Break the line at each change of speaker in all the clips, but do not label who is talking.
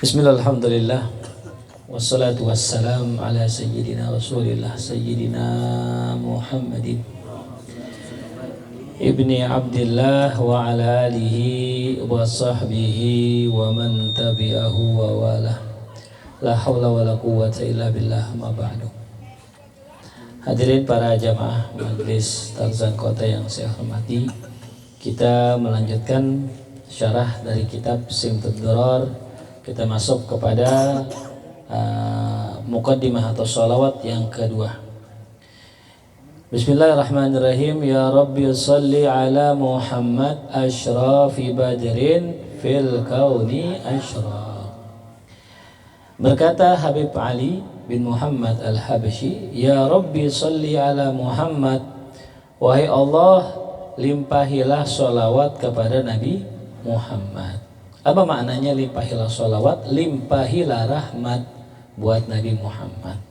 Bismillah, alhamdulillah, wassalatu wassalam ala sayyidina rasulillah sayyidina Muhammadin ibni Abdillah wa ala alihi wa sahbihi wa man tabi'ahu wa wala. La hawla wa la quwwata illa billah, ma ba'du. Hadirin para jamaah Majelis Tarzan Kota yang saya hormati, kita melanjutkan syarah dari kitab Simtud Durar. Kita masuk kepada muqaddimah atau sholawat yang kedua. Bismillahirrahmanirrahim. Ya Rabbi salli ala Muhammad ashrafi badrin fil kauni ashraf. Berkata Habib Ali bin Muhammad al-Habsyi, Ya Rabbi salli ala Muhammad, wahai Allah, limpahilah sholawat kepada Nabi Muhammad. Apa maknanya limpahilah sholawat? Limpahilah rahmat buat Nabi Muhammad.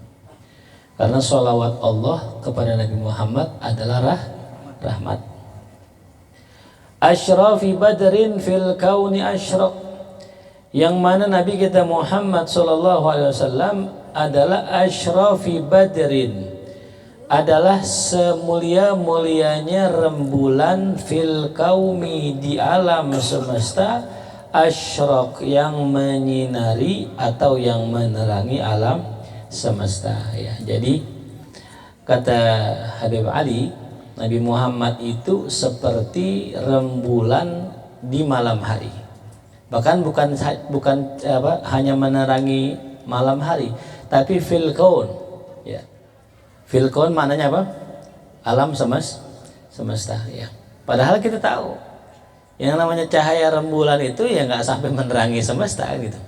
Karena sholawat Allah kepada Nabi Muhammad adalah rahmat. Ashrafi badrin fil kauni ashraq, yang mana Nabi kita Muhammad SAW adalah ashrafi badrin, adalah semulia-mulianya rembulan fil kaumi, di alam semesta, asyraq, yang menyinari atau yang menerangi alam semesta, ya. Jadi kata Habib Ali, Nabi Muhammad itu seperti rembulan di malam hari. Bahkan bukan hanya menerangi malam hari, tapi fil kaun, ya. Fil kaun maknanya apa? Alam semesta, ya. Padahal kita tahu yang namanya cahaya rembulan itu ya nggak sampai menerangi semesta gitu.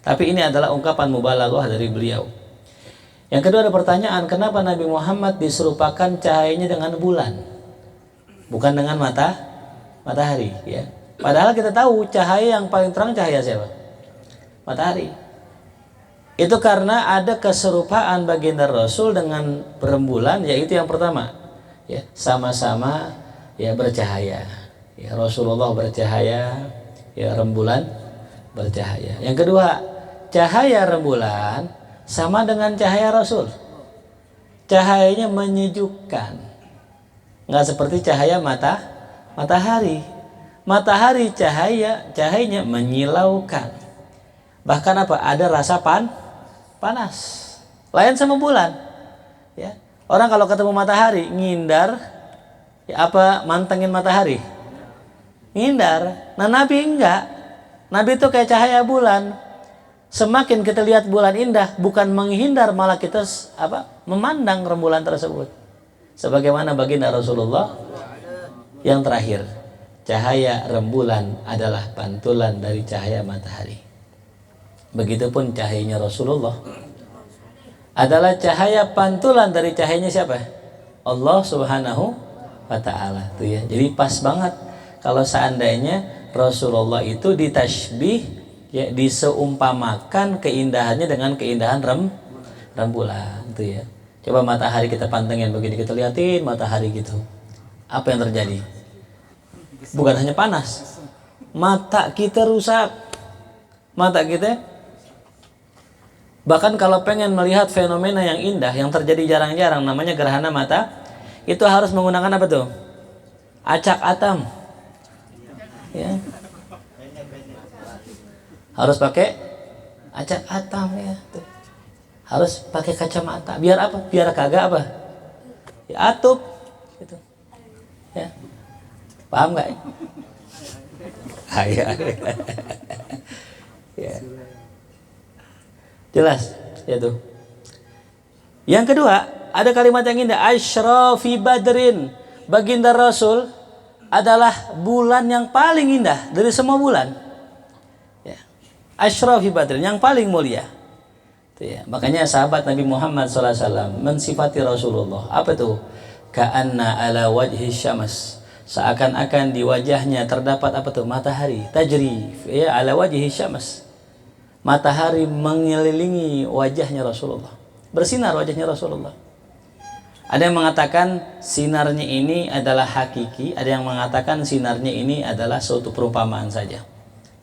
Tapi ini adalah ungkapan mubalaghah dari beliau. Yang kedua, ada pertanyaan, kenapa Nabi Muhammad diserupakan cahayanya dengan bulan, bukan dengan matahari, ya. Padahal kita tahu cahaya yang paling terang cahaya siapa? Matahari. Itu karena ada keserupaan baginda Rasul dengan rembulan, yaitu yang pertama, ya, sama-sama ya bercahaya. Ya, Rasulullah bercahaya, ya, rembulan bercahaya. Yang kedua, cahaya rembulan sama dengan cahaya Rasul. Cahayanya menyejukkan, nggak seperti cahaya matahari. Matahari cahayanya menyilaukan. Bahkan apa? Ada rasa panas. Lain sama bulan. Ya. Orang kalau ketemu matahari ngindar, ya, apa mantengin matahari? Ngindar. Nah, Nabi enggak. Nabi itu kayak cahaya bulan. Semakin kita lihat bulan indah, bukan menghindar, malah kita memandang rembulan tersebut. Sebagaimana baginda Rasulullah yang terakhir, cahaya rembulan adalah pantulan dari cahaya matahari. Begitupun cahayanya Rasulullah adalah cahaya pantulan dari cahayanya siapa? Allah Subhanahu wa ta'ala. Tuh, ya. Jadi pas banget kalau seandainya Rasulullah itu ditashbih, ya, diseumpamakan keindahannya dengan keindahan rembulan, itu, ya. Coba matahari kita pantengin begini, kita liatin matahari gitu. Apa yang terjadi? Bukan hanya panas, mata kita rusak. Mata kita, bahkan kalau pengen melihat fenomena yang indah yang terjadi jarang-jarang, namanya gerhana mata, itu harus menggunakan apa tuh? Acak atam. Ya. Harus pakai acak atam, ya. Tuh. Harus pakai kacamata. Biar apa? Biar kagak apa? Ya, atup gitu. Ya. Paham nggak? Ya. Ya. Jelas, ya tuh. Yang kedua, ada kalimat yang indah, Ashrafi badrin. Baginda Rasul adalah bulan yang paling indah dari semua bulan, ya. Ashrafi badrin, yang paling mulia, itu, ya. Makanya sahabat Nabi Muhammad SAW mensifati Rasulullah, apa itu? Ka'anna ala wajhi syams, seakan-akan di wajahnya terdapat apa tuh? Matahari, tajri, ya, ala wajhi syams. Matahari mengelilingi wajahnya Rasulullah, bersinar wajahnya Rasulullah. Ada yang mengatakan sinarnya ini adalah hakiki, ada yang mengatakan sinarnya ini adalah suatu perumpamaan saja.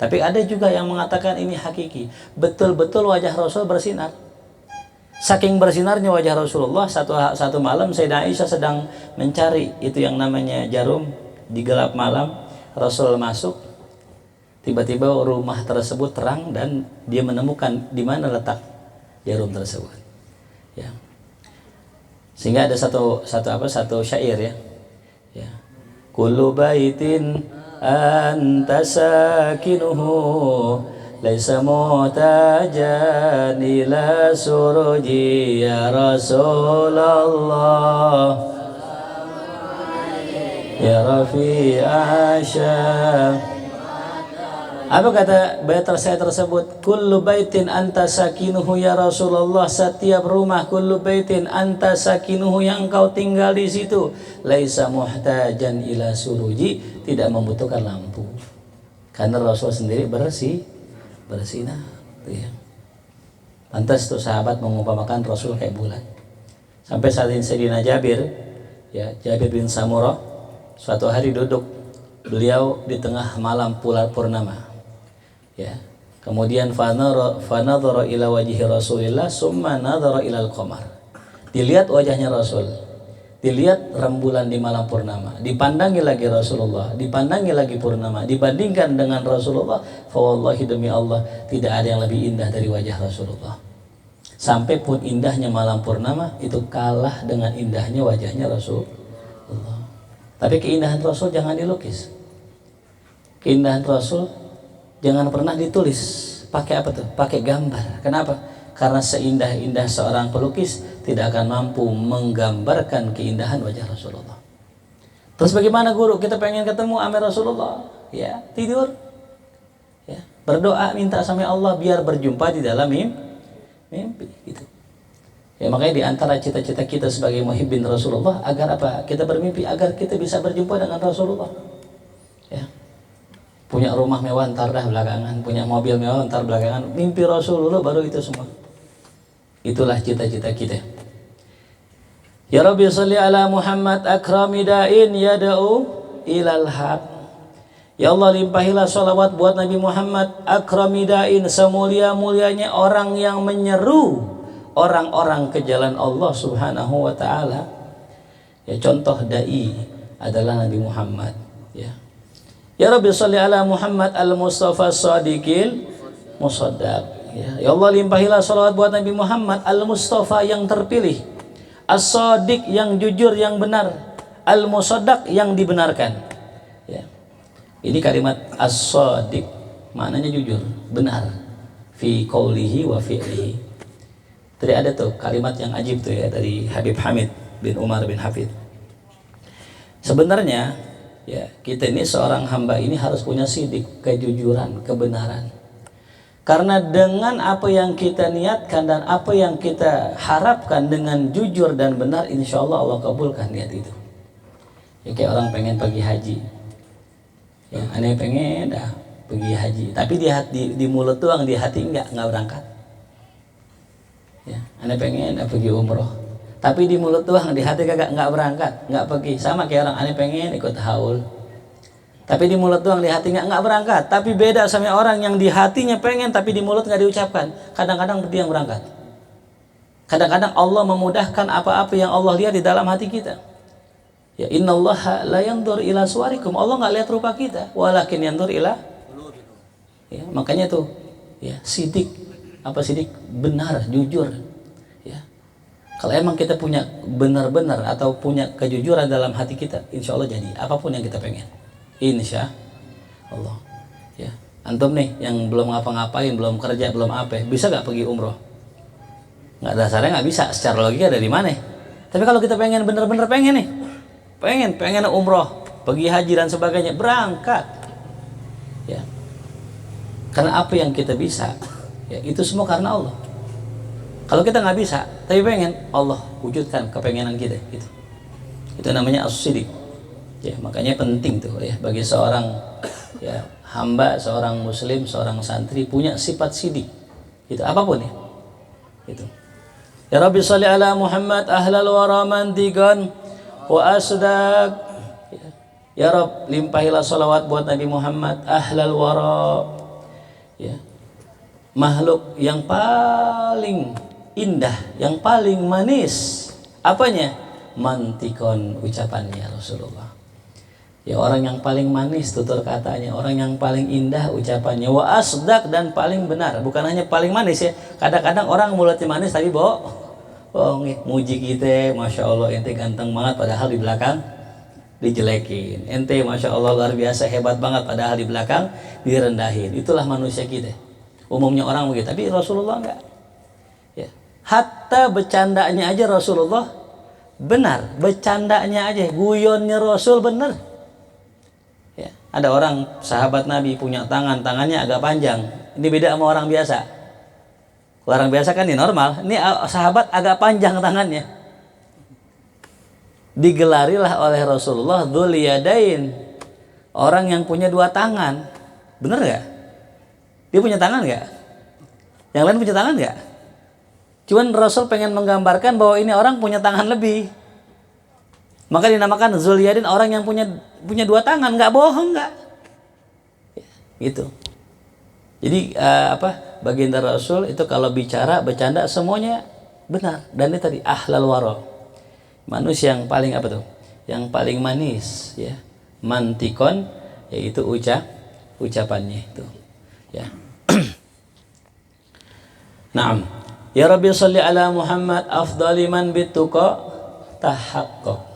Tapi ada juga yang mengatakan ini hakiki. Betul-betul wajah Rasul bersinar. Saking bersinarnya wajah Rasulullah, satu malam Sayyidah Aisyah sedang mencari itu yang namanya jarum di gelap malam. Rasul masuk, tiba-tiba rumah tersebut terang dan dia menemukan di mana letak jarum tersebut. Ya. Sehingga ada satu syair ya. Ya. Kullu baitin anta sakinuhu laisa muhtajan ila suruji ya Rasulullah ya Rafi Asya. Apa kata bait saya tersebut? Kullu baitin anta sakinuhu ya Rasulullah, setiap rumah kullu baitin anta sakinuhu yang engkau tinggal di situ laisa muhtajan ila suruji, tidak membutuhkan lampu. Karena Rasul sendiri bersinar, ya. Pantas tuh sahabat mengumpamakan Rasul kayak bulan. Sampai saat ini Sayyidina Jabir, ya, Jabir bin Samurah, suatu hari duduk beliau di tengah malam purnama. Ya. Kemudian fanadhara ila wajhi Rasulillah summa nadhara ila al-qamar. Dilihat wajahnya Rasul, dilihat rembulan di malam purnama, dipandangi lagi Rasulullah, dipandangi lagi purnama, dibandingkan dengan Rasulullah, fa wallahi demi Allah tidak ada yang lebih indah dari wajah Rasulullah. Sampai pun indahnya malam purnama itu kalah dengan indahnya wajahnya Rasulullah. Tapi keindahan Rasul jangan dilukis. Keindahan Rasul jangan pernah ditulis. Pakai apa tuh? Pakai gambar. Kenapa? Karena seindah-indah seorang pelukis tidak akan mampu menggambarkan keindahan wajah Rasulullah. Terus bagaimana guru? Kita pengen ketemu sama Rasulullah, ya, tidur, ya, berdoa minta sama Allah biar berjumpa di dalam mimpi gitu. Ya, makanya di antara cita-cita kita sebagai muhibbin Rasulullah agar apa? Kita bermimpi agar kita bisa berjumpa dengan Rasulullah. Ya. Punya rumah mewah ntar dah belakangan, punya mobil mewah ntar belakangan, mimpi Rasulullah baru itu semua. Itulah cita-cita kita. Ya Rabbi sholli ala Muhammad akrami da'in yada'u ilal haq. Ya Allah limpahilah sholawat buat Nabi Muhammad akrami da'in, semulia-mulianya orang yang menyeru orang-orang ke jalan Allah subhanahu wa ta'ala. Ya, contoh da'i adalah Nabi Muhammad, ya. Ya Rabbi sholli ala Muhammad al-Mustafa as-Sadiqil Musaddaq. Ya Allah limpahilah salawat buat Nabi Muhammad al-Mustafa yang terpilih, as-Sadiq yang jujur yang benar, al-Musaddaq yang dibenarkan. Ya. Ini kalimat as-Sadiq maknanya jujur, benar. Fi qaulihi wa fi'lihi. Tadi ada tuh kalimat yang ajib tuh ya dari Habib Hamid bin Umar bin Hafid. Sebenarnya ya, kita ini seorang hamba ini harus punya sidik, kejujuran, kebenaran. Karena dengan apa yang kita niatkan dan apa yang kita harapkan dengan jujur dan benar, insya Allah Allah kabulkan niat itu. Ya, kayak orang pengen pergi haji. Ya, aneh pengen dah pergi haji, tapi di mulut doang, di hati enggak berangkat. Ya, aneh pengen dah pergi umroh, tapi di mulut doang, di hati kagak nggak berangkat, nggak pergi. Sama kayak orang aneh pengen ikut haul, tapi di mulut doang, di hati nggak berangkat. Tapi beda sama orang yang di hatinya pengen tapi di mulut nggak diucapkan. Kadang-kadang dia yang berangkat. Kadang-kadang Allah memudahkan apa-apa yang Allah lihat di dalam hati kita. Ya, innallaha la yanzur ila suwarikum. Allah nggak lihat rupa kita, walakin yanzur ila. Ya, makanya tuh, ya, sidik. Apa sidik? Benar, jujur. Ya. Kalau emang kita punya benar-benar atau punya kejujuran dalam hati kita, insya Allah jadi apapun yang kita pengen. Insya Allah. Ya. Antum nih yang belum ngapa-ngapain, belum kerja, belum apa, bisa gak pergi umroh? Nggak, dasarnya nggak bisa. Secara logika dari mana? Tapi kalau kita pengen benar-benar pengen nih, pengen umroh, pergi haji dan sebagainya, berangkat. Ya. Karena apa yang kita bisa, ya, itu semua karena Allah. Kalau kita nggak bisa, tapi pengen, Allah wujudkan kepengenan kita. Gitu. Itu namanya as-sidik. Ya, makanya penting tuh ya bagi seorang ya hamba, seorang muslim, seorang santri punya sifat sidik. Itu apapun ya. Itu. Ya Rabbi sholli ala Muhammad ahlal wara mantiqan wa asdaq. Ya Rabb limpahilah salawat buat Nabi Muhammad ahlal wara, ya, makhluk yang paling indah, yang paling manis, apanya? Mantikon, ucapannya Rasulullah. Ya, orang yang paling manis tutur katanya, orang yang paling indah ucapannya, wa asdak, dan paling benar. Bukan hanya paling manis ya, kadang-kadang orang mulutnya manis tapi bohong, muji kita, masya Allah ente ganteng banget, padahal di belakang dijelekin. Ente masya Allah luar biasa hebat banget, padahal di belakang direndahin. Itulah manusia kita. Umumnya orang begitu, tapi Rasulullah enggak. Ya. Hatta bercandanya aja Rasulullah benar, bercandanya aja, guyonnya Rasul benar. Ya. Ada orang sahabat Nabi punya tangannya agak panjang. Ini beda sama orang biasa. Orang biasa kan ini normal. Ini sahabat agak panjang tangannya. Digelarilah oleh Rasulullah dzul yadain, orang yang punya dua tangan. Bener gak? Dia punya tangan gak? Yang lain punya tangan gak? Cuman Rasul pengen menggambarkan bahwa ini orang punya tangan lebih. Maka dinamakan dzul yadain, orang yang punya dua tangan. Gak bohong gak? Gitu. Jadi baginda Rasul itu kalau bicara, bercanda semuanya benar. Dan ini tadi ahlal wara, manusia yang paling yang paling manis, ya, mantikon, yaitu ucapannya itu, ya. Naam, ya Rabbi sholli ala Muhammad afdali man bituqa tahaqqaq.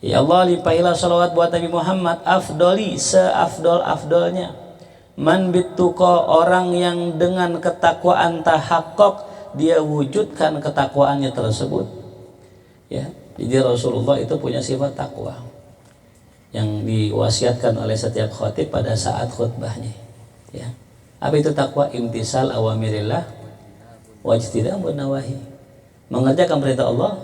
Ya Allah, limpahilah salawat buat Nabi Muhammad, afdali, seafdol-afdolnya, man bituqa, orang yang dengan ketakwaan tahaqqaq, dia wujudkan ketakwaannya tersebut. Ya, jadi Rasulullah itu punya sifat takwa yang diwasiatkan oleh setiap khatib pada saat khutbahnya. Ya, apa itu takwa? Imtisal awamirillah wajtinabu nawahi, mengerjakan perintah Allah,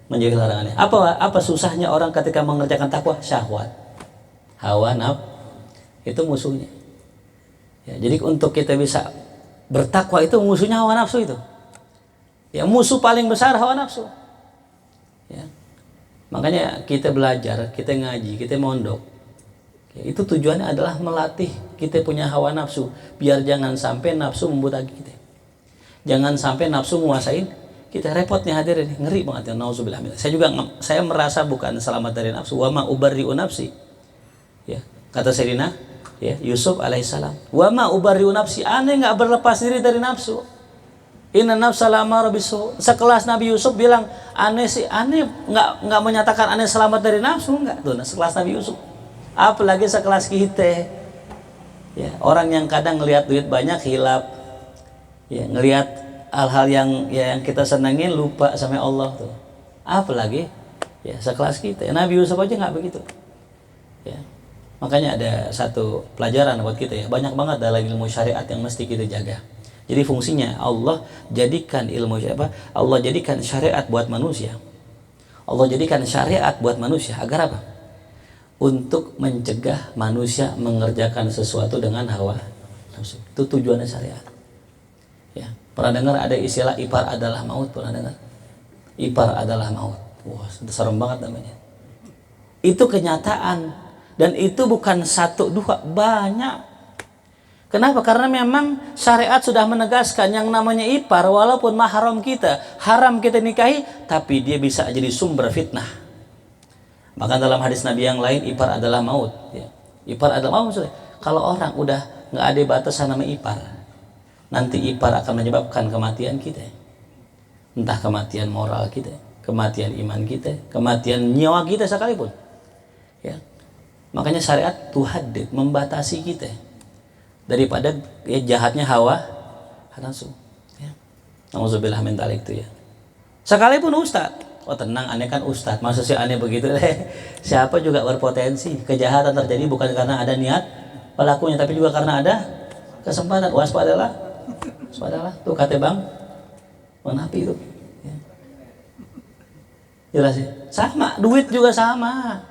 menjauhi larangannya. Apa susahnya orang ketika mengerjakan takwa? Syahwat, hawa nafsu, itu musuhnya. Ya, jadi untuk kita bisa bertakwa itu musuhnya hawa nafsu itu. Ya, musuh paling besar hawa nafsu. Ya. Makanya kita belajar, kita ngaji, kita mondok. Ya, itu tujuannya adalah melatih kita punya hawa nafsu, biar jangan sampai nafsu membutaki kita. Jangan sampai nafsu menguasain kita. Repotnya hadirin, ngeri banget ya, nauzubillah. Saya merasa bukan selamat dari nafsu. Wa ma ubarri'u nafsi. Ya, kata Sayyidina Yusuf alaihissalam, wa ma ubarri'u nafsi, aneh enggak berlepas diri dari nafsu. Inna nafsa la'amarah bisu. Sekelas Nabi Yusuf bilang, aneh enggak menyatakan aneh selamat dari nafsu, enggak. Tuh, sekelas Nabi Yusuf. Apalagi sekelas kita. Ya, orang yang kadang ngelihat duit banyak hilap. Ya, ngelihat hal-hal yang kita senangin lupa sama Allah tuh. Apalagi ya sekelas kita. Nabi Yusuf aja enggak begitu. Ya. Makanya ada satu pelajaran buat kita ya. Banyak banget dalam ilmu syariat yang mesti kita jaga. Jadi fungsinya Allah jadikan Allah jadikan syariat buat manusia. Allah jadikan syariat buat manusia agar apa? Untuk mencegah manusia mengerjakan sesuatu dengan hawa nafsu. Itu tujuannya syariat. Ya, pernah dengar ada istilah ipar adalah maut? Pernah dengar? Ipar adalah maut. Wah, serem banget namanya. Itu kenyataan, dan itu bukan satu dua, banyak. Kenapa? Karena memang syariat sudah menegaskan yang namanya ipar, walaupun mahram kita, haram kita nikahi, tapi dia bisa jadi sumber fitnah. Maka dalam hadis Nabi yang lain, ipar adalah maut. Ya. Ipar adalah maut maksudnya. Kalau orang udah nggak ada batasan nama ipar, nanti ipar akan menyebabkan kematian kita. Entah kematian moral kita, kematian iman kita, kematian nyawa kita sekalipun. Ya. Makanya syariat tuhaddid, membatasi kita daripada ya jahatnya hawa nafsu. Ya. Nauzubillah min dzalik itu ya. Sekalipun ustaz, oh tenang, aneh kan ustaz, masa sih aneh begitu? Siapa juga berpotensi kejahatan terjadi bukan karena ada niat pelakunya, tapi juga karena ada kesempatan. Waspadalah, tuh kata bang, menapi itu. Ya. Jelas ya. Sama, duit juga sama.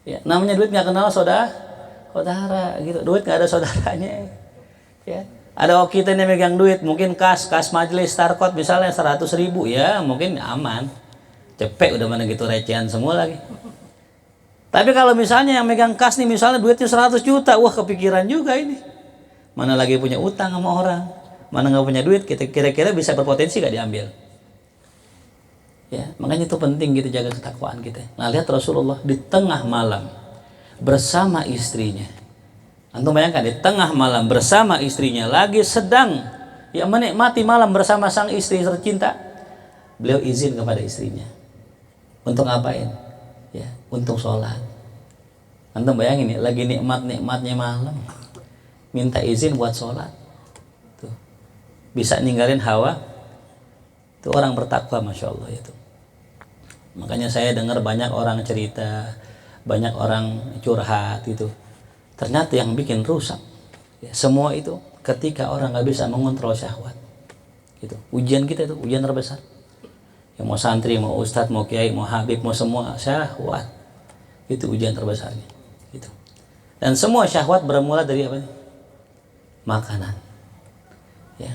Ya, namanya duit nggak kenal saudara gitu. Duit nggak ada saudaranya. Ya. Ada kita yang megang duit, mungkin kas majelis Starkot misalnya 100.000, ya mungkin aman. Cepet udah mana gitu recehan semua lagi. Tapi kalau misalnya yang megang kas nih misalnya duitnya 100 juta, wah kepikiran juga ini. mana lagi punya utang sama orang, mana nggak punya duit, kita kira-kira bisa berpotensi gak diambil. Ya, makanya itu penting gitu jaga ketakwaan kita. Nah, lihat Rasulullah di tengah malam bersama istrinya. Antum bayangkan di tengah malam bersama istrinya lagi sedang ya menikmati malam bersama sang istri tercinta. Beliau izin kepada istrinya untuk ngapain? Ya, untuk sholat. Antum bayangin ya, lagi nikmatnya malam minta izin buat sholat. Tuh. Bisa ninggalin hawa. Itu orang bertakwa, masya Allah itu. Makanya saya dengar banyak orang cerita, banyak orang curhat gitu. Ternyata yang bikin rusak ya, semua itu ketika orang nggak bisa mengontrol syahwat. Gitu. Ujian kita itu ujian terbesar. Yang mau santri, mau ustadz, mau kiai, mau habib, mau semua syahwat. Itu ujian terbesarnya. Gitu. Dan semua syahwat bermula dari apa? Makanan. Ya.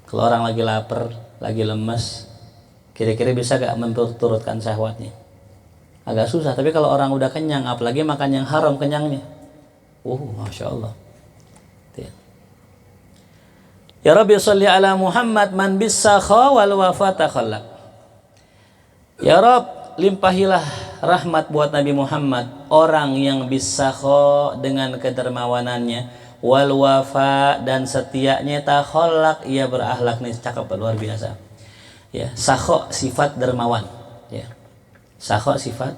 Kalau orang lagi lapar, lagi lemas, kira-kira bisa gak memperturutkan syahwatnya? Agak susah. Tapi kalau orang udah kenyang, apalagi makan yang haram kenyangnya, masya Allah. Ya Rabbi sholli ala Muhammad man bisakha wal wafata khallaq. Ya Rabb, limpahilah rahmat buat Nabi Muhammad, orang yang bisakha dengan kedermawanannya, wal wafa dan setianya, takhallaq ia berakhlak. Nih cakep luar biasa. Ya, sakho sifat dermawan. Ya. Sakho sifat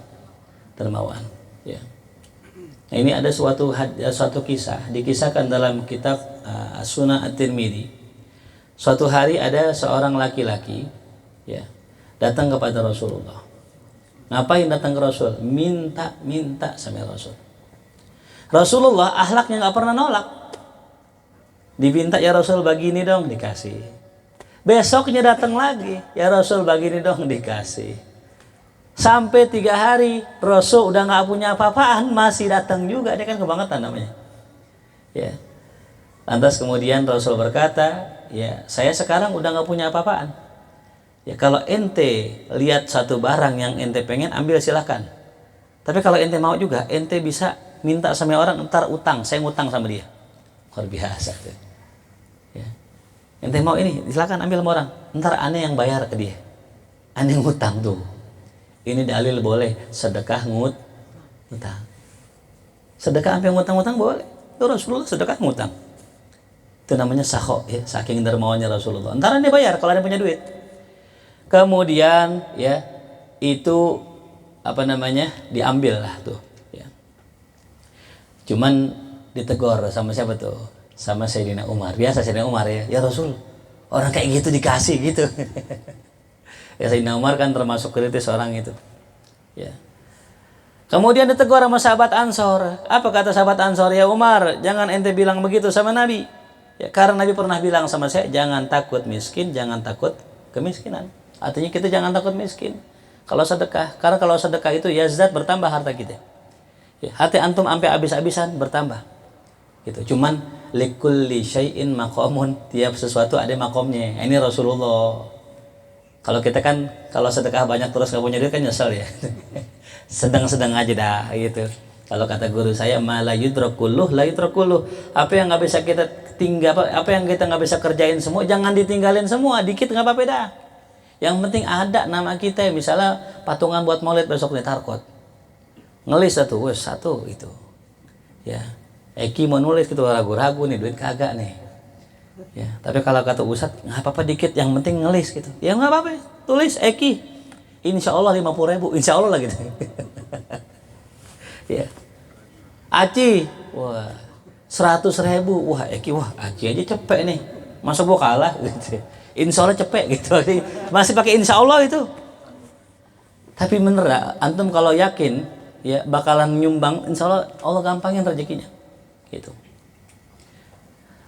dermawan. Ya. Nah, ini ada suatu kisah dikisahkan dalam kitab Sunan At-Tirmidzi. Suatu hari ada seorang laki-laki ya datang kepada Rasulullah. Ngapain datang ke Rasul? Minta sama Rasul. Rasulullah akhlaknya nggak pernah nolak. Diminta, ya Rasul begini dong, dikasih. Besoknya datang lagi, ya Rasul begini dong, dikasih. Sampai 3 hari Rasul udah nggak punya apa-apaan, masih datang juga. Dia kan kebangetan namanya. Ya. Lantas kemudian Rasul berkata, ya saya sekarang udah nggak punya apa-apaan. Ya kalau ente lihat satu barang yang ente pengen, ambil silakan. Tapi kalau ente mau juga, ente bisa minta sama orang, ntar utang, saya ngutang sama dia. Luar biasa. Ya. Ente mau ini, silakan ambil sama orang, ntar aneh yang bayar ke dia. Aneh ngutang tuh. Ini dalil boleh sedekah ngutang. Sedekah sampai ngutang-ngutang boleh. Itu Rasulullah sedekah ngutang. Itu namanya sakho ya, saking dermawannya Rasulullah. Ntar dia bayar kalau ada punya duit. Kemudian ya itu apa namanya diambil lah tuh. Ya. Cuman ditegur sama siapa tuh? Sama Sayyidina Umar. Biasa Sayyidina Umar ya Rasul, orang kayak gitu dikasih gitu. Ya Sayyidina Umar kan termasuk kritis orang itu. Ya. Kemudian ditegur sama sahabat Ansor. Apa kata sahabat Ansor? Ya Umar, jangan ente bilang begitu sama Nabi. Ya, karena Nabi pernah bilang sama saya, jangan takut miskin, jangan takut kemiskinan. Artinya kita jangan takut miskin kalau sedekah. Karena kalau sedekah itu yazdat, bertambah harta kita. Ya, hati antum sampai habis-habisan bertambah. Gitu. Cuman likulli syai'in maqamun, tiap sesuatu ada makomnya. Ini Rasulullah. Kalau kita kan kalau sedekah banyak terus nggak punya duit kan nyesel ya. Sedang-sedang aja dah gitu. Kalau kata guru saya, la yudrakuluh, la yudrakuluh. Apa yang nggak bisa kita tinggal, apa yang kita nggak bisa kerjain semua, jangan ditinggalin semua. Dikit nggak apa-apa dah. Yang penting ada nama kita. Misalnya patungan buat maulid besok nih tarkot. Ngelis satu itu. Ya, Eki mau nulis gitu ragu-ragu nih, duit kagak nih. Ya, tapi kalau kata Ustadz, nggak apa-apa dikit, yang penting ngelis gitu. Ya nggak apa-apa, tulis Eki. Insya Allah 50.000, insya Allah lah gitu. Ya. Aci, wah 100.000, wah Eki, wah Aci aja cepet nih, masa gua kalah gitu. Insya Allah cepet gitu, masih pakai insya Allah itu. Tapi bener antum kalau yakin ya bakalan nyumbang, insya Allah gampangin rezekinya, gitu.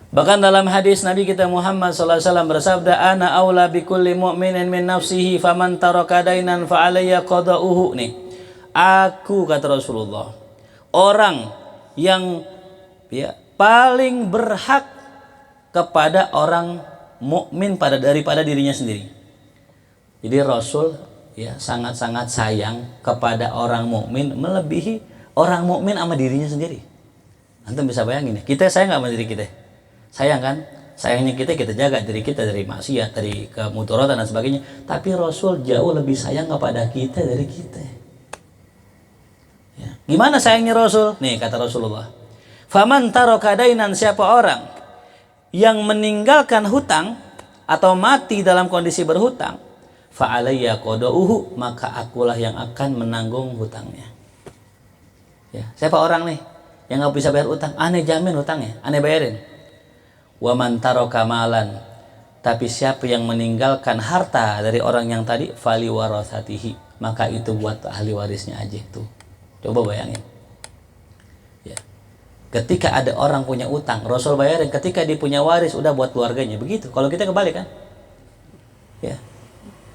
Bahkan dalam hadis Nabi kita Muhammad SAW bersabda, ana aula bikulli mu'minin min nafsihi faman taraka dainan fa alayya qada'uhu. Nih, aku kata Rasulullah, orang yang ya paling berhak kepada orang mukmin daripada dirinya sendiri. Jadi Rasul ya sangat-sangat sayang kepada orang mukmin melebihi orang mukmin sama dirinya sendiri. Antum bisa bayangin ya, kita sayang nggak sama diri kita? Sayang kan? Sayangnya kita jaga diri kita dari maksiat, dari kemudaratan dan sebagainya. Tapi Rasul jauh lebih sayang kepada kita dari kita. Ya. Gimana sayangnya Rasul? Nih kata Rasulullah. Faman taraka dainan, siapa orang yang meninggalkan hutang atau mati dalam kondisi berhutang, fa alayya qada'uhu, maka akulah yang akan menanggung hutangnya. Ya, siapa orang nih yang nggak bisa bayar utang? Aneh jamin hutangnya, aneh bayarin. Wa man taraka malan, tapi siapa yang meninggalkan harta dari orang yang tadi, fali warasatihi, maka itu buat ahli warisnya aja tuh. Coba bayangin. Ya. Ketika ada orang punya utang, Rasul bayarin. Ketika dia punya waris, udah buat keluarganya. Begitu. Kalau kita kebalik kan? Ya.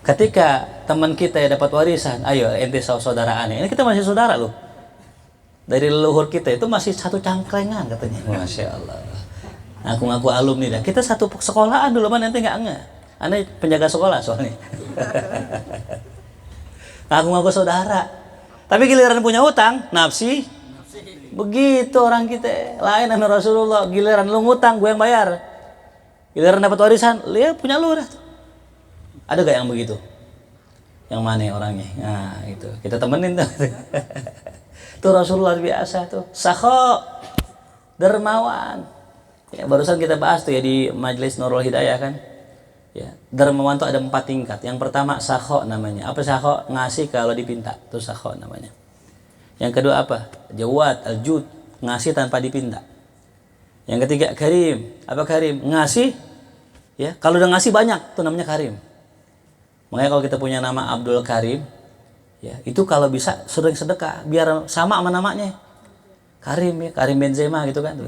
Ketika teman kita ya dapat warisan, ayo ente saudaraannya. Ini kita masih saudara loh. Dari leluhur kita itu masih satu cangkrengan katanya. Masya Allah. Ngaku-ngaku alumni dah. Kita satu sekolahan dulu, mana ente nggak enggak. Aneh penjaga sekolah soalnya. Ngaku-ngaku saudara. Tapi giliran punya utang, nafsi. Begitu orang kita. Lain sama Rasulullah. Giliran lu ngutang, gue yang bayar. Giliran dapat warisan, lihat punya lu dah. Ada gak yang begitu? Yang mana orangnya? Nah itu kita temenin tuh. Tuh Rasulullah biasa tuh. Sakho, dermawan. Ya, barusan kita bahas tuh ya di Majelis Nurul Hidayah kan. Ya, dermawan tuh ada 4 tingkat. Yang pertama sakho namanya. Apa sakho? Ngasih kalau dipinta. Itu sakho namanya. Yang kedua apa? Jawad, aljud, ngasih tanpa dipinta. Yang ketiga karim. Apa karim? Ngasih. Ya, kalau udah ngasih banyak, itu namanya karim. Makanya kalau kita punya nama Abdul Karim, ya itu kalau bisa sering sedekah, biar sama sama namanya. Karim ya, Karim Benzema gitu kan tuh.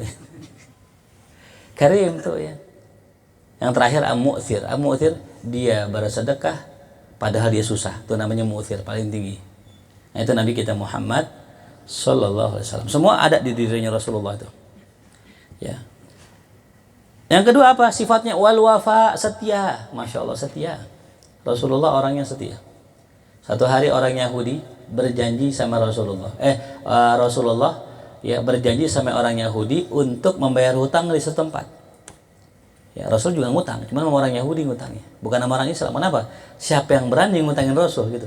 Karim tuh ya. Yang terakhir Am-Mu'thir. Am-Mu'thir dia bersedekah padahal dia susah. Itu namanya Mu'thir paling tinggi. Nah, itu Nabi kita Muhammad sallallahu alaihi wasallam. Semua ada di dirinya Rasulullah itu. Ya. Yang kedua apa? Sifatnya wal wafa, setia. Masya Allah setia. Rasulullah orangnya setia. Satu hari orang Yahudi berjanji sama Rasulullah. Rasulullah ya berjanji sama orang Yahudi untuk membayar hutang di setempat. Ya, Rasul juga ngutang, cuma sama orang Yahudi ngutangnya, bukan sama orang Islam. Kenapa? Siapa yang berani ngutangin Rasul gitu?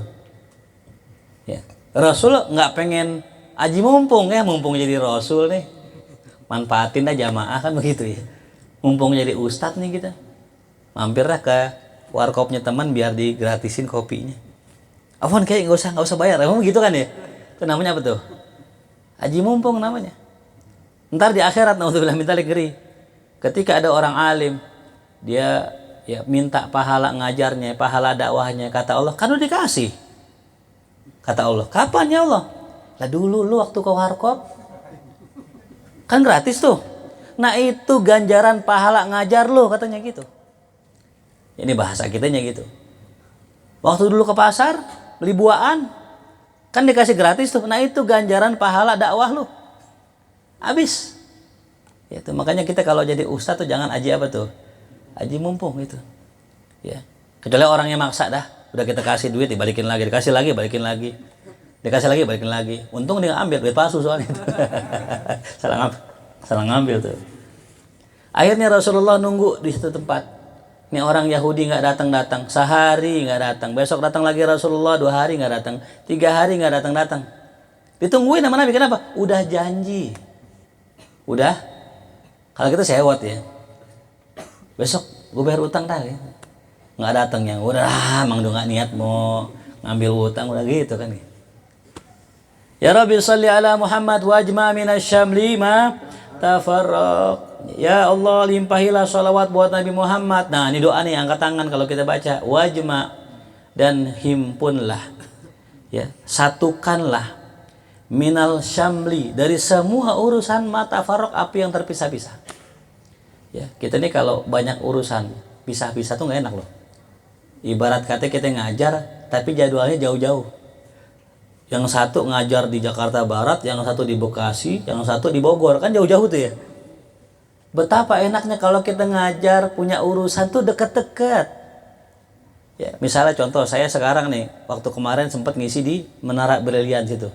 Ya. Rasul nggak pengen aji mumpung ya, mumpung jadi Rasul nih, manfaatin aja jamaah kan begitu ya. Mumpung jadi ustadz nih kita, mampirlah ke warkopnya teman biar digratisin kopinya. Afwan kayak nggak usah bayar, emang begitu kan ya? Itu namanya apa tuh? Haji mumpung namanya. Ntar di akhirat naudzubillah min dzalik ngeri. Ketika ada orang alim, dia ya minta pahala ngajarnya, pahala dakwahnya, kata Allah, kan udah dikasih. Kata Allah, kapan ya Allah? Lah dulu lu waktu ke warkop kan gratis tuh. Nah itu ganjaran pahala ngajar lu katanya gitu. Ini bahasa kitanya gitu. Waktu dulu ke pasar beli buahan kan dikasih gratis tuh. Nah itu ganjaran pahala dakwah lu. Habis. Ya tuh, makanya kita kalau jadi ustadz tuh jangan aji apa tuh? Aji mumpung gitu. Ya. Kecuali orangnya maksa dah. Udah kita kasih duit dibalikin lagi, dikasih lagi, balikin lagi. Dikasih lagi, balikin lagi. Untung dia ngambil duit palsu soalnya itu. salah ngambil tuh. Akhirnya Rasulullah nunggu di satu tempat. Ini orang Yahudi nggak datang, sehari nggak datang, besok datang lagi Rasulullah 2 hari nggak datang, 3 hari nggak datang. Ditungguin sama Nabi, kenapa? Udah janji, udah. Kalau kita sewot ya, besok gue bayar utang dah, ya. Nggak datang yang udah, emang udah nggak niat mau ngambil utang udah gitu kan? Ya Rabbi salli ala Muhammad wajma minasyamli ma tafarraq. Ya Allah limpahilah sholawat buat Nabi Muhammad. Nah ini doa nih, angkat tangan kalau kita baca. Wajma, dan himpunlah, ya satukanlah, minal syamli, dari semua urusan mata farok, api yang terpisah-pisah. Ya kita nih kalau banyak urusan pisah-pisah tuh nggak enak loh. Ibarat kata kita ngajar tapi jadwalnya jauh-jauh. Yang satu ngajar di Jakarta Barat, yang satu di Bekasi, yang satu di Bogor, kan jauh-jauh tuh ya. Betapa enaknya kalau kita ngajar punya urusan tuh deket-deket. Ya, misalnya contoh saya sekarang nih, waktu kemarin sempat ngisi di Menara Brilian situ.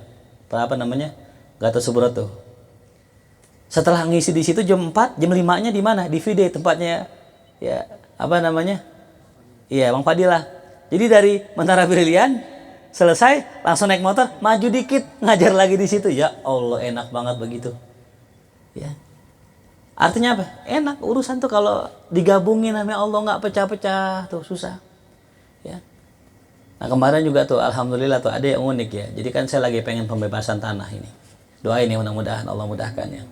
Apa namanya? Gatot Subroto.
Setelah ngisi di situ jam 4, jam 5-nya di mana? Di VD tempatnya ya, apa namanya? Iya, Bang Fadilah. Jadi dari Mentara Brilian selesai langsung naik motor, maju dikit ngajar lagi di situ. Ya Allah, enak banget begitu. Ya. Artinya apa? Enak urusan tuh kalau digabungin sama Allah, nggak pecah-pecah tuh, susah. Ya. Nah kemarin juga tuh alhamdulillah tuh ada yang unik ya. Jadi kan saya lagi pengen pembebasan tanah ini. Doain ya mudah-mudahan Allah mudahkan ya.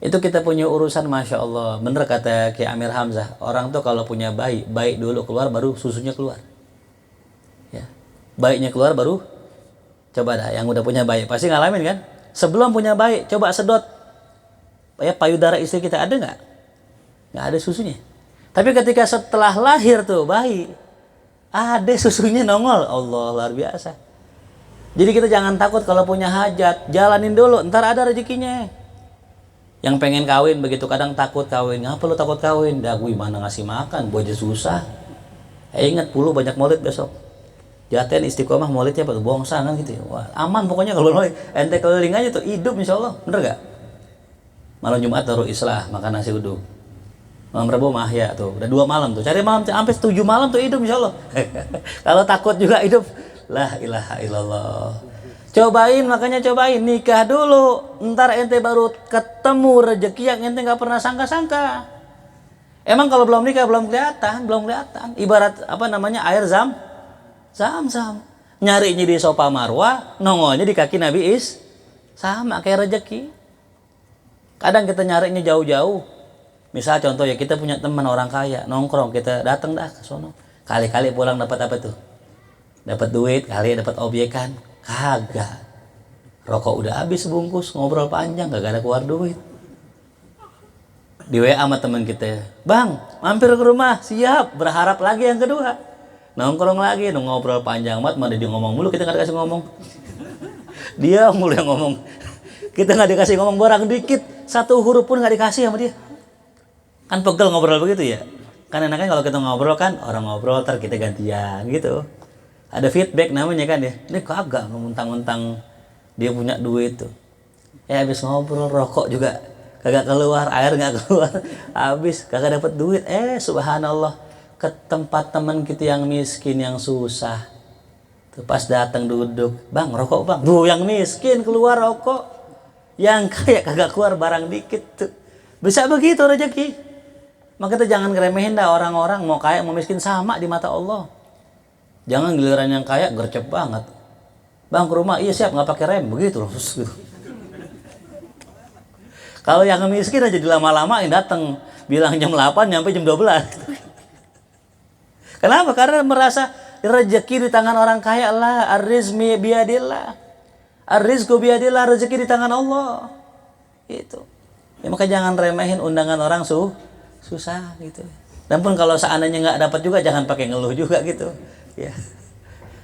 Itu kita punya urusan Masya Allah. Bener kata Ki Amir Hamzah, orang tuh kalau punya bayi, bayi dulu keluar baru susunya keluar. Ya. Bayinya keluar baru, coba dah yang udah punya bayi pasti ngalamin kan. Sebelum punya bayi coba sedot ya payudara istri kita, ada nggak? Nggak ada susunya. Tapi ketika setelah lahir tuh bayi, ada susunya nongol. Allah, luar biasa. Jadi kita jangan takut kalau punya hajat, jalanin dulu, ntar ada rezekinya. Yang pengen kawin begitu kadang takut kawin. Ngapa lu takut kawin? Dah gue mana ngasih makan, gue aja susah. Ingat puluh banyak maulid besok. Jaten istiqomah maulidnya apa tuh? Bongsang kan gitu ya. Wah, aman pokoknya kalau maulid. Ente keliling aja tuh hidup insyaallah. Bener gak? Malam Jumat taruh islah, makan nasi uduk. Malam Rabu mahya tuh, udah 2 malam tuh. Cari malam sampai 7 malam tuh hidup insyaallah. Kalau takut juga hidup, la ilaha illallah. Cobain, makanya cobain nikah dulu. Ntar ente baru ketemu rezeki yang ente nggak pernah sangka-sangka. Emang kalau belum nikah belum kelihatan. Ibarat apa namanya air zam-zam. Nyarinya di Sofa Marwah, nongolnya di kaki Nabi sama kayak rezeki. Kadang kita nyarinya jauh-jauh. Misal contoh ya kita punya teman orang kaya, nongkrong, kita datang dah ke sono. Kali-kali pulang dapat apa tuh? Dapat duit, kali dapat obyekan. Kagak. Rokok udah habis sebungkus, ngobrol panjang, gak ada keluar duit. Di WA sama teman kita, "Bang, mampir ke rumah." Siap, berharap lagi yang kedua. Nongkrong lagi, ngobrol panjang banget, mana dia ngomong mulu, kita gak dikasih ngomong. Dia mulu yang ngomong. Kita gak dikasih ngomong barang dikit, satu huruf pun gak dikasih sama dia. Kan pegel ngobrol begitu ya. Kan enaknya kalau kita ngobrol kan, orang ngobrol ntar kita gantian gitu. Ada feedback namanya kan ya. Ini kagak nguntang-nguntang dia punya duit tuh. Ya habis ngobrol rokok juga kagak keluar, air nggak keluar, habis kagak dapat duit. Subhanallah, ke tempat teman kita yang miskin yang susah. Tuh pas datang duduk, "Bang, rokok Bang." Duh, yang miskin keluar rokok. Yang kaya kagak keluar barang dikit tuh. Bisa begitu rezeki. Maka kita jangan ngeremehin dah orang-orang, mau kaya mau miskin sama di mata Allah. Jangan giliran yang kaya gercep banget. "Bang, ke rumah." "Iya siap, nggak pakai rem." Begitu loh. Kalau yang miskin aja dilama-lamain datang, bilang jam 8 nyampe jam 12. Kenapa? Karena merasa rezeki di tangan orang kaya lah. Ar-rizqu biadillah. Ar-rizqu biadillah, rezeki di tangan Allah. Itu. Ya maka jangan remehin undangan orang susah gitu. Dan pun kalau seandainya nggak dapat juga jangan pakai ngeluh juga gitu. Ya.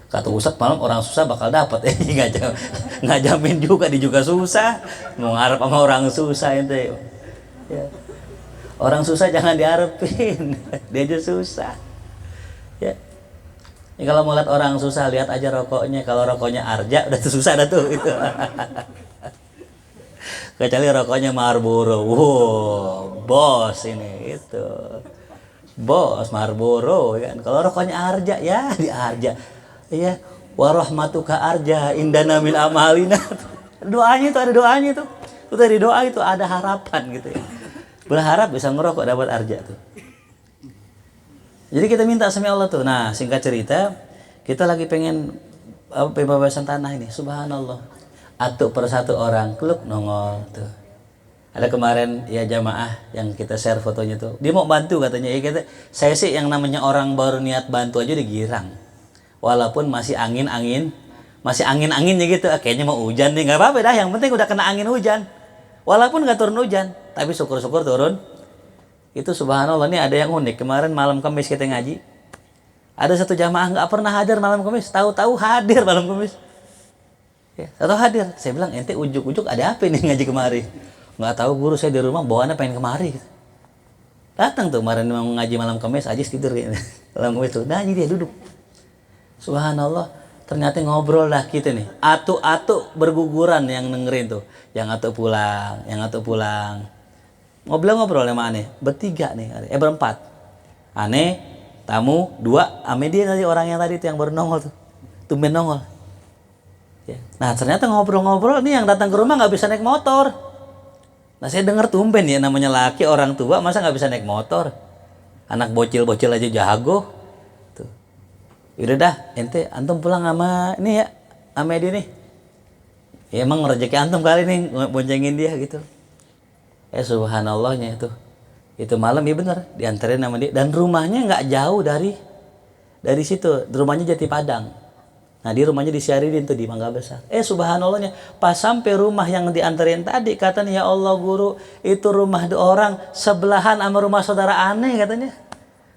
Kata Ustadz malam orang susah bakal dapat. Nggak jamin juga, dia juga susah. Mau ngarep sama orang susah ente. Ya. Orang susah jangan diharapin. Dia aja susah. Ya. Ya, kalau mau lihat orang susah lihat aja rokoknya. Kalau rokoknya Arja udah susah dah tuh itu. Kecuali rokoknya Marlboro. Wow, bos ini itu. Bos Marlboro kan. Kalau rokoknya Arja ya di Arja. Iya, warahmatuka arja indana min amalina. Doanya itu ada doanya itu. Itu dari doa itu ada harapan gitu ya. Berharap bisa ngerokok dapat arja tuh. Jadi kita minta sama Allah tuh. Nah, singkat cerita, kita lagi pengen pembebasan tanah ini. Subhanallah. Atuk persatu orang kluk nongol tuh. Ada kemarin ya jamaah yang kita share fotonya tuh. Dia mau bantu katanya. Ya kita, saya sih yang namanya orang baru niat bantu aja udah girang. Walaupun masih angin-anginnya gitu, kayaknya mau hujan nih, nggak apa-apa dah, yang penting udah kena angin hujan, walaupun nggak turun hujan, tapi syukur-syukur turun. Itu subhanallah, nih ada yang unik. Kemarin malam Kamis kita ngaji, ada satu jamaah nggak pernah hadir malam Kamis, tahu-tahu hadir malam Kamis. Ya, atau hadir, saya bilang ente ujuk-ujuk ada apa nih ngaji kemari? Nggak tahu guru, saya di rumah bawaannya pengen kemari. Gitu. Datang tuh kemarin mau ngaji malam Kamis, aja tidur ya. Malam Kamis tuh, nah ini dia duduk. Subhanallah, Ternyata ngobrol dah kita nih. Atu-atu berguguran yang dengerin tuh. Yang atu pulang, yang atu pulang. Ngobrol-ngobrol sama aneh. Bertiga nih, berempat. Aneh, tamu, dua, ame dia tadi orang yang tadi tuh yang baru nongol tuh. Tumben nongol. Ya. Nah ternyata ngobrol-ngobrol nih yang datang ke rumah nggak bisa naik motor. Nah saya dengar tumben ya namanya laki orang tua masa nggak bisa naik motor. Anak bocil-bocil aja jago. Tuh. Yaudah dah, ente antum pulang sama ini ya, sama dia nih. Ya emang rezeki antum kali nih boncengin dia gitu. Subhanallahnya itu. Itu malam ya bener dianterin sama dia dan rumahnya nggak jauh dari situ. Rumahnya Jati Padang. Nah di rumahnya di Syahrini tuh di Mangga Besar. Subhanallahnya pas sampai rumah yang dianterin tadi katanya ya Allah guru itu rumah orang sebelahan sama rumah saudara aneh katanya.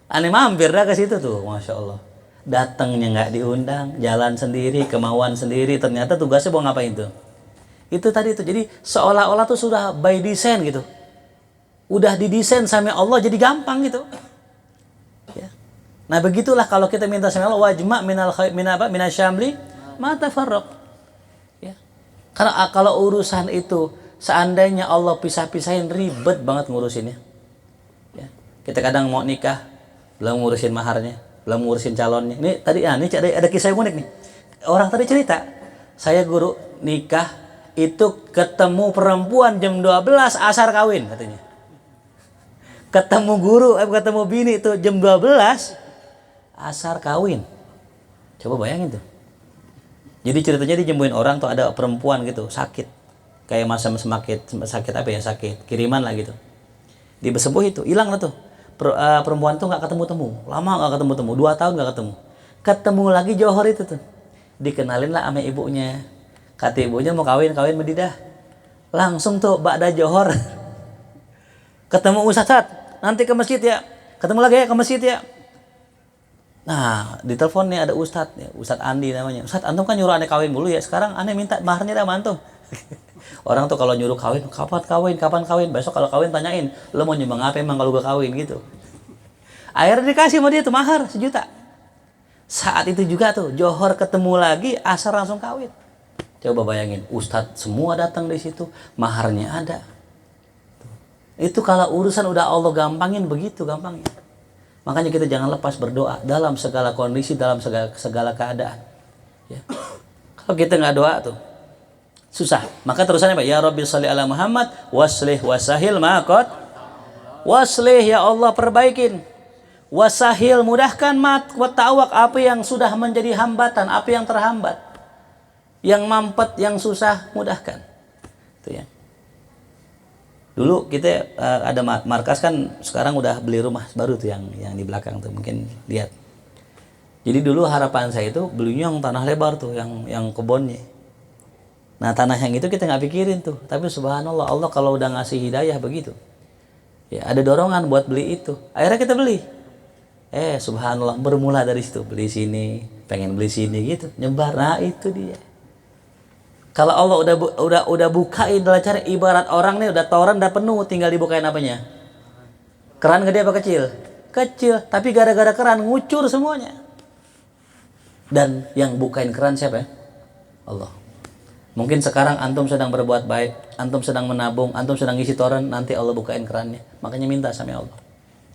Aneh mampir dah ke situ tuh, masya Allah. Datangnya nggak diundang, jalan sendiri, kemauan sendiri. Ternyata tugasnya mau ngapain tuh? Itu tadi tuh. Jadi seolah-olah tuh sudah by design gitu. Udah didesain sama Allah jadi gampang gitu. Ya. Nah begitulah kalau kita minta sama Allah wajma minasyamli ma tafarraq. Ya. Karena kalau urusan itu seandainya Allah pisah-pisahin ribet banget ngurusinnya. Ya. Kita kadang mau nikah belum ngurusin maharnya, belum ngurusin calonnya. Ini tadi ini ada kisah yang unik nih. Orang tadi cerita, saya guru nikah itu ketemu perempuan jam 12 asar kawin katanya. Ketemu guru, ketemu bini itu jam 12 asar kawin. Coba bayangin tuh. Jadi ceritanya dijembuhin orang tuh ada perempuan gitu sakit. Kayak masa sakit apa ya sakit kiriman lah gitu. Disembuh itu hilang lah tuh. Perempuan tuh nggak ketemu-temu. Lama nggak ketemu-temu. 2 tahun nggak ketemu. Ketemu lagi Johor itu tuh. Dikenalin lah sama ibunya. Kata ibunya mau kawin medidah. Langsung tuh Ba'da Johor. Ketemu Ustadz, nanti ke masjid ya. Ketemu lagi ya ke masjid ya. Nah, di telepon nih ada Ustadz, ya, Ustadz Andi namanya. Ustadz, antum kan nyuruh aneh kawin dulu ya. Sekarang aneh minta maharnya dah antum. Orang tuh kalau nyuruh kawin, kapan kawin? Besok kalau kawin tanyain, lo mau nyumbang apa emang kalau gue kawin gitu. Akhirnya dikasih sama dia tuh mahar 1 juta. Saat itu juga tuh Johor ketemu lagi, asar langsung kawin. Coba bayangin, Ustadz semua datang di situ, maharnya ada. Itu kalau urusan udah Allah gampangin begitu gampangnya. Makanya kita jangan lepas berdoa dalam segala kondisi, dalam segala keadaan. Ya. Kalau kita nggak doa tuh susah. Maka terusannya Pak, ya Rabbi sholli ala Muhammad waslih wasahil maqad. Waslih ya Allah perbaikin. Wasahil mudahkan mat wa ta'waq apa yang sudah menjadi hambatan, apa yang terhambat. Yang mampet, yang susah mudahkan. Itu ya. Dulu kita ada markas kan sekarang udah beli rumah baru tuh yang di belakang tuh mungkin lihat. Jadi dulu harapan saya itu belinya yang tanah lebar tuh yang kebunnya. Nah tanah yang itu kita nggak pikirin tuh, tapi subhanallah Allah kalau udah ngasih hidayah begitu, ya ada dorongan buat beli itu. Akhirnya kita beli. Subhanallah bermula dari situ beli sini, pengen beli sini gitu, nyebar. Nah itu dia. Kalau Allah udah bukain adalah cara ibarat orang nih udah toren udah penuh tinggal dibukain apanya? Keran gede apa kecil? Kecil, tapi gara-gara keran ngucur semuanya. Dan yang bukain keran siapa ya? Allah. Mungkin sekarang antum sedang berbuat baik, antum sedang menabung, antum sedang ngisi toren, nanti Allah bukain kerannya. Makanya minta sama Allah.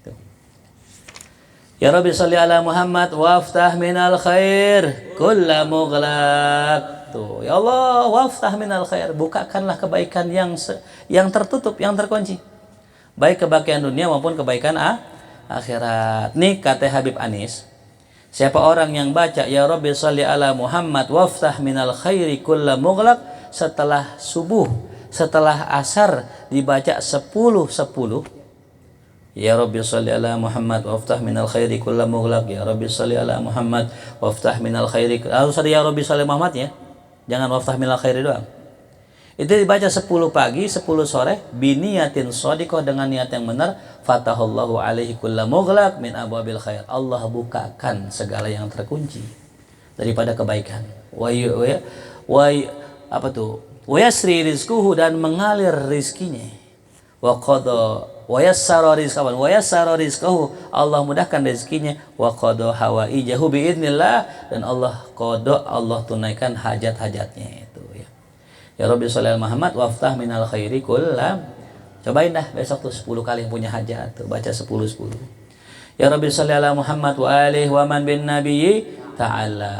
Tuh. Ya Rabbi sholli ala Muhammad waftah minal khair kulla mughlaq. Tuh, ya Allah, waftah minal khair, bukakanlah kebaikan yang tertutup, yang terkunci. Baik kebaikan dunia maupun kebaikan akhirat. Nih kata Habib Anis, siapa orang yang baca ya Rabbi sholli ala Muhammad waftah minal khairi kulla mughlaq setelah subuh, setelah asar dibaca 10. Ya Rabbi sholli ala Muhammad waftah minal khairi kulla mughlaq. Ya Rabbi sholli ala Muhammad waftah minal khairi. Harus ada ya Rabbi sholli Muhammad ya. Jangan waftah minal khairi doang. Itu dibaca 10 pagi, 10 sore biniyatin shadiqah dengan niat yang benar, fatahallahu alaihi kulla mughlaq min abwabil khair. Allah bukakan segala yang terkunci daripada kebaikan. Wa yasri rizquhu dan mengalir rizkinya. Wa qada wa yassara rizqahu, Allah mudahkan rezekinya, wa qada hawaijahu biidznillah, dan Allah qada, Allah tunaikan hajat-hajatnya itu ya. Ya Rabbi sholli ala Muhammad waftah minal khairi kullam. Cobain dah besok tuh 10 kali yang punya hajat tuh, baca 10. Ya Rabbi sholli ala Muhammad wa alihi wa man bin nabiyyi ta'ala.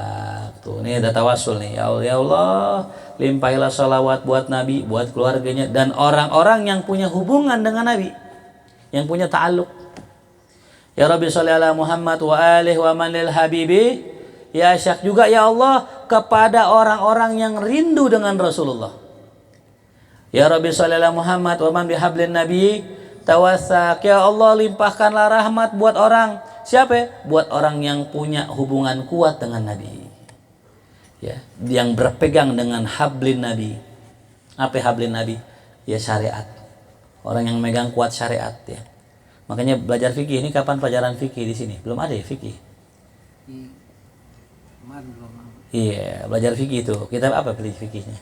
Tuh, ini ada tawasul nih. Ya Allah, limpahilah salawat buat Nabi, buat keluarganya, dan orang-orang yang punya hubungan dengan Nabi, yang punya ta'alluq. Ya Rabbi sholli ala Muhammad wa alihi wa man lil habibi. Ya syak juga ya Allah kepada orang-orang yang rindu dengan Rasulullah. Ya Rabbi sholli ala Muhammad wa man bihablin nabi tawassak. Ya Allah, limpahkanlah rahmat buat orang. Siapa? Buat orang yang punya hubungan kuat dengan Nabi. Ya, yang berpegang dengan hablin Nabi. Apa hablin Nabi? Ya syariat. Orang yang megang kuat syariat ya. Makanya belajar fikih ini, kapan pelajaran fikih di sini? Belum ada ya fikih. Iya, belajar fikih itu. Kita apa pilih fikihnya?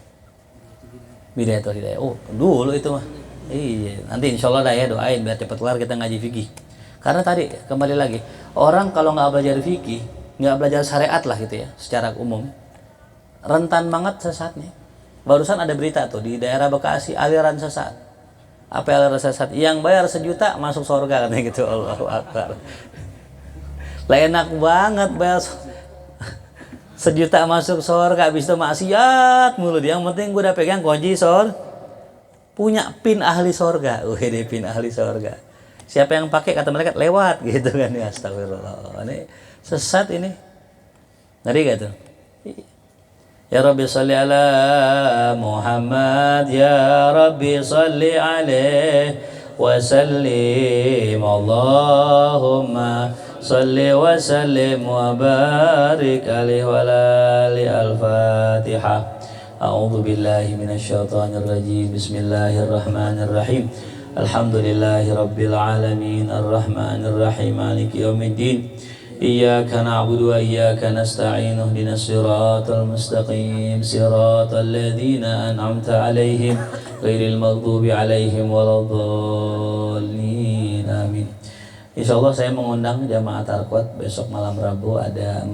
Bidayatul Hidayah. Oh, dulu itu mah. Iya, nanti insya Allah dah ya, doain biar cepat kelar kita ngaji fikih. Karena tadi kembali lagi, orang kalau nggak belajar fikih, nggak belajar syariat lah gitu ya, secara umum, rentan banget sesatnya. Barusan ada berita tuh di daerah Bekasi, aliran sesat. Apa aliran sesat? Yang bayar 1 juta masuk surga katanya gitu. Allahu Akbar. Lah enak banget bayar 1 juta masuk surga, habis itu maksiat mulu. Yang penting gue udah pegang kunci punya pin ahli surga. Wih, pin ahli surga. Siapa yang pakai kata malaikat lewat gitu kan ya. Astagfirullah. Ini sesat ini. Ngeri gak tuh? Ya Rabbi sholli ala Muhammad, ya Rabbi sholli alaihi wa sallim. Allahumma sholli wa sallim wa barik alaihi wa ali al-Fatihah. A'udzu billahi minasyaitonir rajim. Bismillahirrahmanirrahim. Alhamdulillahi rabbil alamin, arrahmanir rahim, maliki yaumiddin. Iyyaka na'budu wa iyyaka nasta'in. Ihdinas siratal mustaqim, siratal ladzina an'amta 'alaihim ghairil maghdubi 'alaihim waladdallin. Amin. Insyaallah saya mengundang jamaah Tarqat besok malam Rabu ada